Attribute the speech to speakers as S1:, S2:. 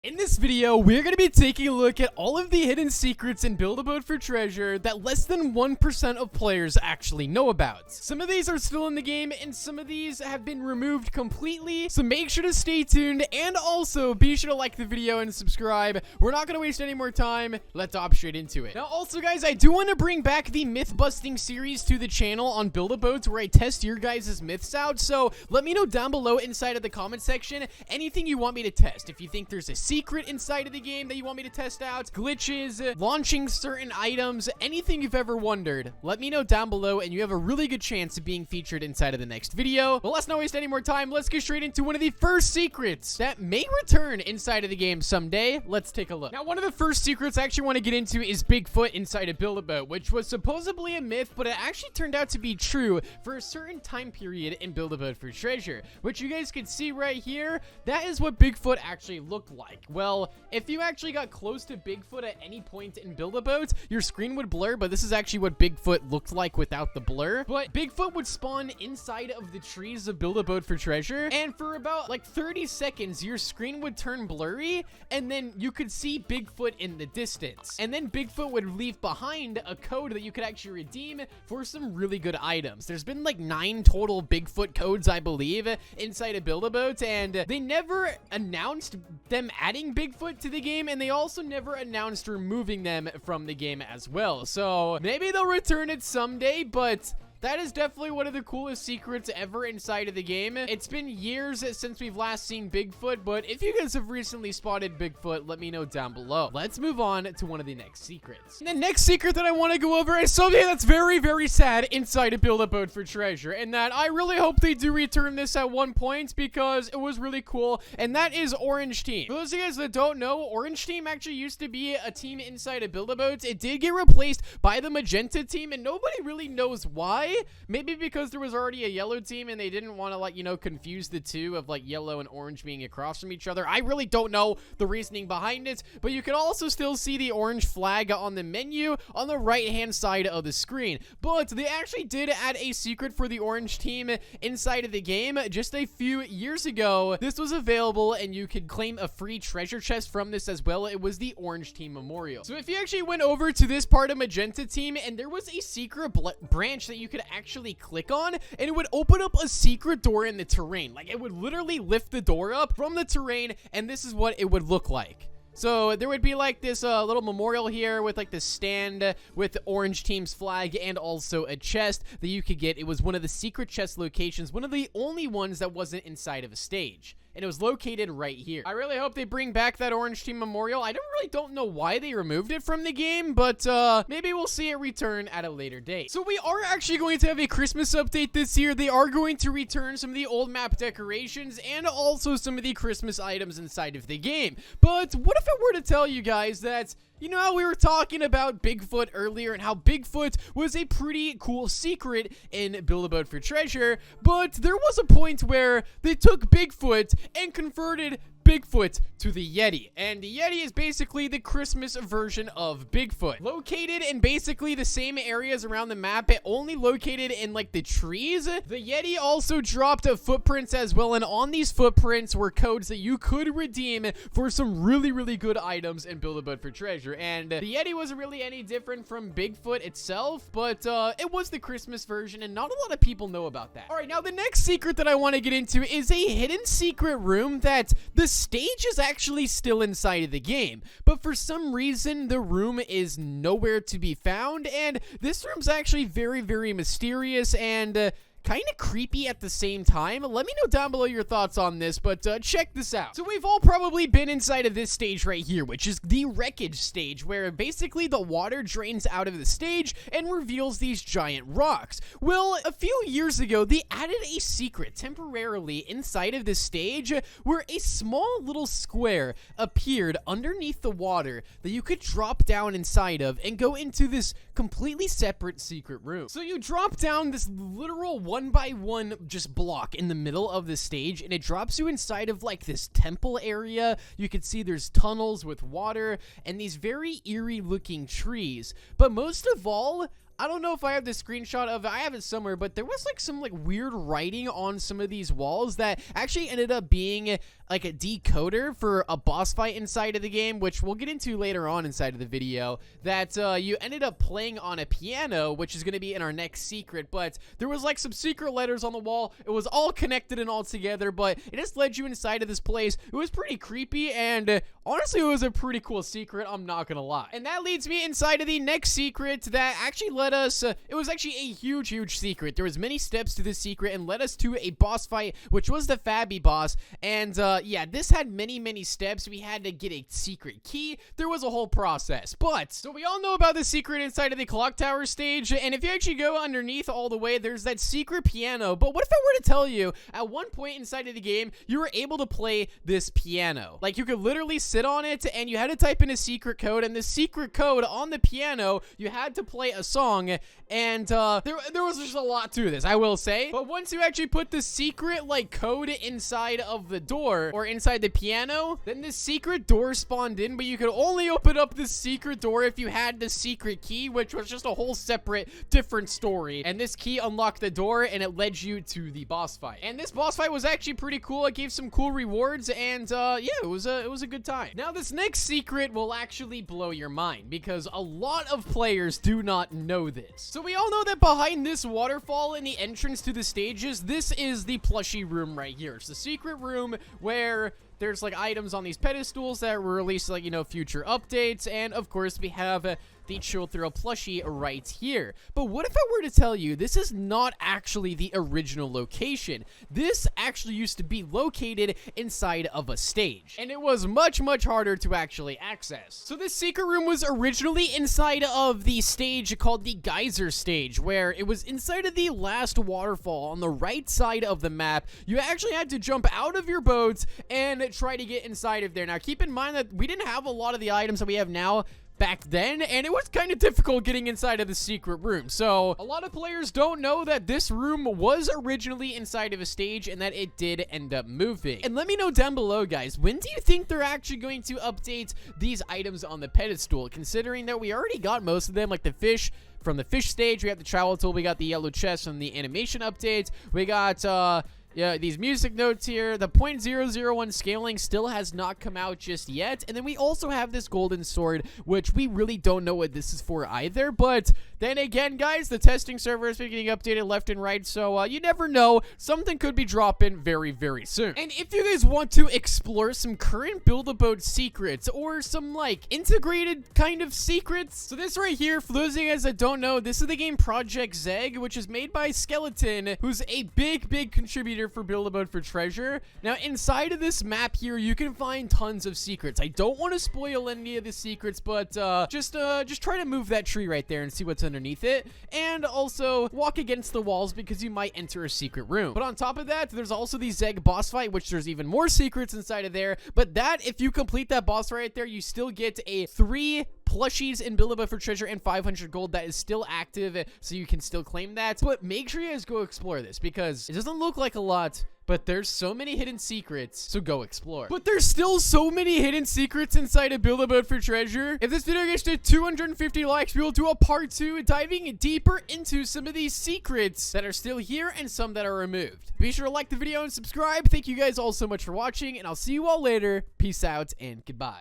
S1: In this video, we're going to be taking a look at all of the hidden secrets in Build-A-Boat for Treasure that less than 1% of players actually know about. Some of these are still in the game, and some of these have been removed completely, so make sure to stay tuned, and also be sure to like the video and subscribe. We're not going to waste any more time. Let's hop straight into it. Now, also, guys, I do want to bring back the myth-busting series to the channel on Build-A-Boats where I test your guys' myths out, so let me know down below inside of the comment section anything you want me to test. If you think there's a secret inside of the game that you want me to test out, glitches, launching certain items, anything you've ever wondered, let me know down below and you have a really good chance of being featured inside of the next video. But let's not waste any more time. Let's get straight into one of the first secrets that may return inside of the game someday. Let's take a look. Now, one of the first secrets I actually want to get into is Bigfoot inside of Build-A-Boat, which was supposedly a myth, but it actually turned out to be true for a certain time period in Build-A-Boat for Treasure, which you guys can see right here. That is what Bigfoot actually looked like. Well, if you actually got close to Bigfoot at any point in Build-A-Boat, your screen would blur, but this is actually what Bigfoot looked like without the blur. But Bigfoot would spawn inside of the trees of Build-A-Boat for Treasure, and for about like 30 seconds, your screen would turn blurry, and then you could see Bigfoot in the distance. And then Bigfoot would leave behind a code that you could actually redeem for some really good items. There's been like 9 total Bigfoot codes, I believe, inside of Build-A-Boat, and they never announced them adding Bigfoot to the game, and they also never announced removing them from the game as well. So maybe they'll return it someday, but that is definitely one of the coolest secrets ever inside of the game. It's been years since we've last seen Bigfoot, but if you guys have recently spotted Bigfoot, let me know down below. Let's move on to one of the next secrets. And the next secret that I want to go over is something that's very, very sad inside of Build-A-Boat for Treasure, and that I really hope they do return this at one point because it was really cool, and that is Orange Team. For those of you guys that don't know, Orange Team actually used to be a team inside of Build-A-Boat. It did get replaced by the Magenta team, and nobody really knows why. Maybe because there was already a yellow team and they didn't want to, like, you know, confuse the two of, like, yellow and orange being across from each other. I really don't know the reasoning behind it, but you can also still see the orange flag on the menu on the right-hand side of the screen. But they actually did add a secret for the orange team inside of the game just a few years ago. This was available and you could claim a free treasure chest from this as well. It was the orange team memorial. So if you actually went over to this part of Magenta team and there was a secret branch that you could actually click on, and it would open up a secret door in the terrain. Like, it would literally lift the door up from the terrain, and this is what it would look like. So there would be like this little memorial here with like this stand with the orange team's flag and also a chest that you could get. It was one of the secret chest locations, one of the only ones that wasn't inside of a stage. And it was located right here. I really hope they bring back that orange team memorial. I don't know why they removed it from the game, but maybe we'll see it return at a later date. So we are actually going to have a Christmas update this year. They are going to return some of the old map decorations and also some of the Christmas items inside of the game. But what if I were to tell you guys that, you know how we were talking about Bigfoot earlier and how Bigfoot was a pretty cool secret in Build-A-Boat for Treasure, but there was a point where they took Bigfoot and converted Bigfoot to the Yeti, and the Yeti is basically the Christmas version of Bigfoot. Located in basically the same areas around the map, it only located in like the trees. The Yeti also dropped footprints as well, and on these footprints were codes that you could redeem for some really, really good items in Build-A-Boat for Treasure. And the Yeti wasn't really any different from Bigfoot itself, but it was the Christmas version, and not a lot of people know about that. All right, now the next secret that I want to get into is a hidden secret room that the stage is actually still inside of the game, but for some reason the room is nowhere to be found, and this room's actually very, very mysterious and kind of creepy at the same time. Let me know down below your thoughts on this, but check this out. So we've all probably been inside of this stage right here, which is the wreckage stage, where basically the water drains out of the stage and reveals these giant rocks. Well, a few years ago, they added a secret temporarily inside of this stage where a small little square appeared underneath the water that you could drop down inside of and go into this completely separate secret room. So you drop down this literal 1x1 just block in the middle of the stage, and it drops you inside of like this temple area. You can see there's tunnels with water and these very eerie looking trees. But most of all, I don't know if I have the screenshot of it. I have it somewhere, but there was like some like weird writing on some of these walls that actually ended up being like a decoder for a boss fight inside of the game, which we'll get into later on inside of the video, that you ended up playing on a piano, which is going to be in our next secret. But there was like some secret letters on the wall. It was all connected and all together, but it just led you inside of this place. It was pretty creepy, and honestly, it was a pretty cool secret, I'm not gonna lie. And that leads me inside of the next secret that actually led us, it was actually a huge secret. There was many steps to this secret and led us to a boss fight, which was the Fabby boss. And yeah, this had many steps. We had to get a secret key. There was a whole process. But so we all know about the secret inside of the clock tower stage, and if you actually go underneath all the way, there's that secret piano. But what if I were to tell you at one point inside of the game you were able to play this piano? Like, you could literally sit on it and you had to type in a secret code, and the secret code on the piano, you had to play a song. And there was just a lot to this, I will say. But once you actually put the secret like code inside of the door or inside the piano, then the secret door spawned in, but you could only open up the secret door if you had the secret key, which was just a whole separate different story. And this key unlocked the door and it led you to the boss fight. And this boss fight was actually pretty cool. It gave some cool rewards, and yeah, it was a good time. Now this next secret will actually blow your mind because a lot of players do not know this. So we all know that behind this waterfall in the entrance to the stages, this is the plushy room right here. It's the secret room where there's like items on these pedestals that were released, like, you know, future updates. And of course we have the chill thrill plushie right here. But what if I were to tell you this is not actually the original location? This actually used to be located inside of a stage, and it was much harder to actually access. So this secret room was originally inside of the stage called the geyser stage, where it was inside of the last waterfall on the right side of the map. You actually had to jump out of your boat and try to get inside of there. Now keep in mind that we didn't have a lot of the items that we have now back then, and it was kind of difficult getting inside of the secret room. So a lot of players don't know that this room was originally inside of a stage and that it did end up moving. And let me know down below, guys, when do you think they're actually going to update these items on the pedestal, considering that we already got most of them, like the fish from the fish stage, we got the travel tool, we got the yellow chest from the animation updates, we got yeah, these music notes here. The 0.001 scaling still has not come out just yet. And then we also have this golden sword, which we really don't know what this is for either. But then again, guys, the testing server has been getting updated left and right. So you never know. Something could be dropping very soon. And if you guys want to explore some current Build-A-Boat secrets or some like integrated kind of secrets, so this right here, for those of you guys that don't know, this is the game Project Zeg, which is made by Skeleton, who's a big contributor for Build-A-Boat for Treasure. Now inside of this map here, you can find tons of secrets. I don't want to spoil any of the secrets, but just try to move that tree right there and see what's underneath it, and also walk against the walls because you might enter a secret room. But on top of that, there's also the Zeg boss fight, which there's even more secrets inside of there. But that, if you complete that boss right there, you still get a 3 plushies in Build-A-Boat for Treasure and 500 gold that is still active, so you can still claim that. But make sure you guys go explore this because it doesn't look like a lot, but there's so many hidden secrets, so go explore. But there's still so many hidden secrets inside of Build-A-Boat for Treasure. If this video gets to 250 likes, we will do a part 2 diving deeper into some of these secrets that are still here and some that are removed. Be sure to like the video and subscribe. Thank you guys all so much for watching, and I'll see you all later. Peace out and goodbye.